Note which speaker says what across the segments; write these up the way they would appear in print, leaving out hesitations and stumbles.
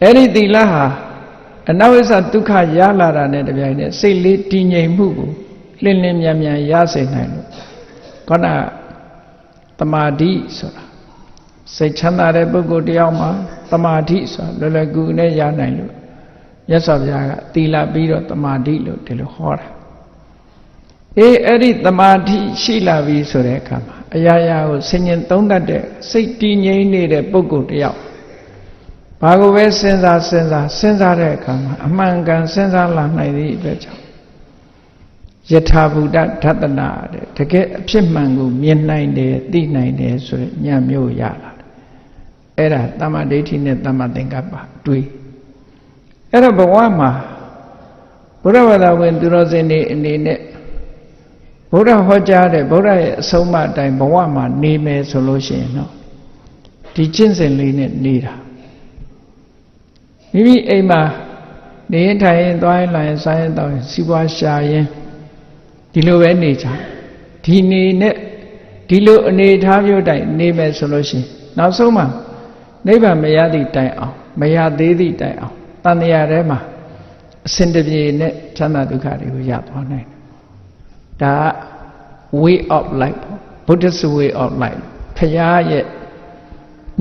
Speaker 1: အဲ့ဒီသီလဟာအနဝိဇ္ဇဒုက္ခရလာတာနဲ့တပြိုင်နက်စိတ်လေးတည်ငြိမ်မှုကိုလင်းလင်းမြန်မြန်ရစေနိုင်လို့ခန္ဓာတမာတိဆိုတာစိတ်ချမ်းသာတဲ့ပုဂ္ဂိုလ်တယောက်မှာတမာတိဆိုတာလွယ်လွယ်ကူကူနဲ့ရနိုင်လို့မြတ်စွာဘုရားကသီလပြီးတော့တမာတိလို့ဒီလိုဟောတာအဲ့ဒီတမာတိရှိလာပြီဆိုတဲ့အခါမှာအရာရာကိုဆင်ញင်သုံးတတ်တဲ့စိတ်တည်ငြိမ်နေတဲ့ပုဂ္ဂိုလ်တယောက်ဘာကိုပဲစဉ်းစားတဲ့အခါမှာအမှန်ကန်စဉ်းစားလာနိုင်သည့်အတွက်ကြောင့်ယထာဘုဒ္ဓဓတ္တနာတဲ့တကယ်အဖြစ်မှန်ကိုမြင်နိုင်တယ်သိနိုင်တယ်ဆိုတဲ့ဉာဏ်မျိုးရလာတယ်အဲ့ဒါသမ္မာဒိဋ္ဌိနဲ့သမ္မာသင်္ကပ္ပတွေးအဲ့တော့ဘဝမှာဘုရားဘာသာဝင်သူတော်စင်တွေအနေနဲ့ဘုရားဟောကြားတဲ့ဘုရားရဲ့အဆုံးအမအတိုင်းဘဝမှာနေမယ်ဆိုလို့ရှိရင်တော့ဒီကျင့်စဉ်လေးနဲ့နေတာမိမိအိမ်မှာနေထိုင်ရင်သွားရင်လာရင်စားရင်တောက်ရင်စီးပွားရှာရင်ဒီလိုပဲနေကြဒီနေနဲ့ဒီလိုအနေထားမျိုးတိုင်းနေမယ်ဆိုလို့ရှိရင်နောက်ဆုံးမှာနိဗ္ဗာန်မရသည့်တိုင်အောင်မရသေးသည့်တိုင်အောင်တန်တရားထဲမှာအစဉ်တပြေနဲ့ချမ်းသာဒုက္ခတွေကိုရသွားနိုင်တယ်ဒါ way of life Buddhist way of life ဖရာရဲ့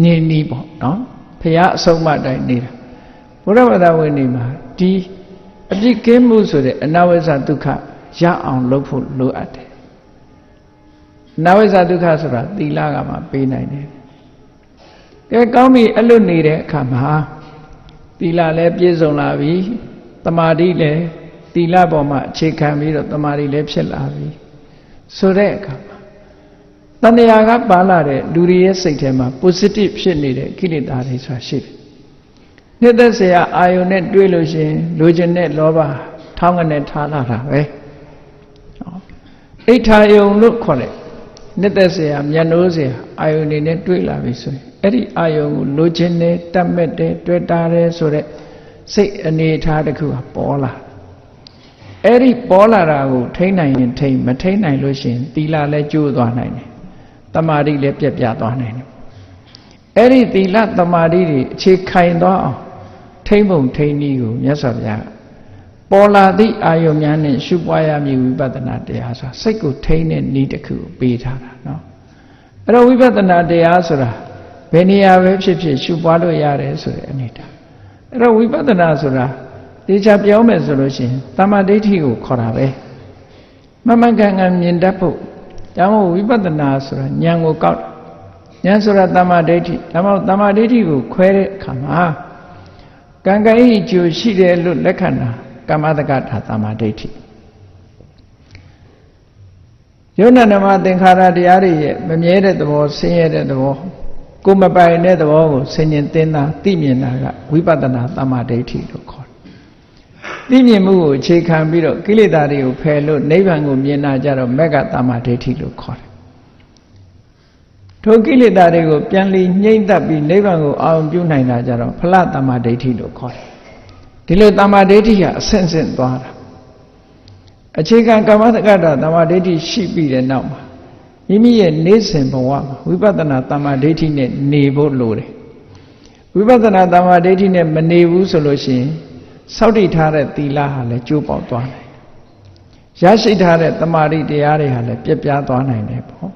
Speaker 1: နေနည်းပေါ့နော်ဖရာအဆုံးအမတိုင်းနေတာဘုရားဘာသာဝင်တွေမှာဒီအပြစ်ကင်းမှုဆိုတဲ့အနဝိဇ္ဇဒုက္ခရအောင်လုပ်ဖို့လိုအပ်တယ်အနဝိဇ္ဇဒုက္ခဆိုတာသီလကမှပေးနိုင်တယ်ကဲကောင်းပြီအဲ့လိုနေတဲ့အခါမှာသီလလည်းပြည့်စုံလာပြီတမာတိလည်းသီလပေါ်မှာအခြေခံပြီးတော့တမာတိလည်းဖြစ်လာပြီဆိုတဲ့အခါမှာတဏှာကပါလာတဲ့လူတွေရဲ့စိတ်ထဲမှာ positive ဖြစ်နေတဲ့ကိလေသာတွေဆိုတာရှိတယ်နှစ်သက်စရာအာယုန်နဲ့တွေးလို့ရှိရင်လိုချင်တဲ့လောဘထောင်းကနေထားလာတာပဲအိဋ္ဌာယုံလို့ခေါ်တယ်နှစ်သက်စရာမျက်နှိုးစရာအာယုန်တွေနဲ့တွေးလာပြီဆိုရင်အဲ့ဒီအာယုန်ကိုလိုချင်တယ်တတ်မဲ့တယ်တွေ့တာတယ်ဆိုတဲ့စိတ်အနေထားတစ်ခုကပေါ်လာအဲ့ဒီပေါ်လာတာကိုထိန်းနိုင်ရင်ထိန်းမထိန်းနိုင်လို့ရှိရင်သီလလည်းကျိုးသွားနိုင်တယ်တမာတိလည်းပြက်ပြားသွားနိုင်တယ်အဲ့ဒီသီလတမာတိတွေအခြေခိုင်သွားအောင်ထိမ့်ပုံထိမ့်နည်းကိုမြတ်စွာဘုရားပေါ်လာသည့်အာယုန်များနဲ့ရှုပွားရမည်ဝိပဿနာတရားဆိုတာစိတ်ကိုထိမ့်တဲ့နည်းတစ်ခုကိုပေးထားတာနော်အဲ့တော့ဝိပဿနာတရားဆိုတာဘယ်နေရာပဲဖြစ်ဖြစ်ရှုပွားလို့ရတယ်ဆိုတဲ့အနေထားအဲ့တော့ဝိပဿနာဆိုတာတေချာပြောမယ်ဆိုလို့ရှိရင်တမ္မာဒိဋ္ဌိကိုခေါ်တာပဲမမှန်ကန်ကန်မြင်တတ်ဖို့ဒါမှမဟုတ်ဝိပဿနာဆိုတာဉာဏ်ကိုကောက်ဉာဏ်ဆိုတာတမ္မာဒိဋ္ဌိဒါမှမဟုတ်တမ္မာဒိဋ္ဌိကိုခွဲတဲ့အခါမှာကံကံဤကျိုးရှိတယ်လို့လက်ခံတာကမ္မတက္ကထာတမ္မာဒိဋ္ဌိယုံနာနမသင်္ခါရတရားတွေရဲ့မမြဲတဲ့သဘောဆင်းရဲတဲ့သဘောကိုမပိုင်တဲ့သဘောကိုဆင်ញင်သင်တာသိမြင်တာကဝိပဿနာတမ္မာဒိဋ္ဌိလို့ခေါ်တယ်သိမြင်မှုကိုအခြေခံပြီးတော့ကိလေသာတွေကိုဖယ်လို့နိဗ္ဗာန်ကိုမြင်တာကြတော့မက္ကတမ္မာဒိဋ္ဌိလို့ခေါ်တယ်ထိုကိလေသာတွေကိုပြန်လည်ငြိမ့်သက်ပြီးနိဗ္ဗာန်ကိုအောင်ပြုနိုင်တာကြတော့ဖလတမ္မာဒိဋ္ဌိလို့ခေါ်တယ်ဒီလိုတမ္မာဒိဋ္ဌိကအဆင့်ဆင့်သွားတာအခြေခံကမ္မတက္ကတာတမ္မာဒိဋ္ဌိရှိပြီးတဲ့နောက်မှာမိမိရဲ့နေ့စဉ်ဘဝမှာဝိပဿနာတမ္မာဒိဋ္ဌိနဲ့နေဖို့လိုတယ်ဝိပဿနာတမ္မာဒိဋ္ဌိနဲ့မနေဘူးဆိုလို့ရှိရင်စောင့်တည်ထားတဲ့သီလဟာလည်းကျိုးပေါက်သွားနိုင်တယ်ရရှိထားတဲ့တမာတိတရားတွေဟာလည်းပြက်ပြားသွားနိုင်တယ်ပေါ့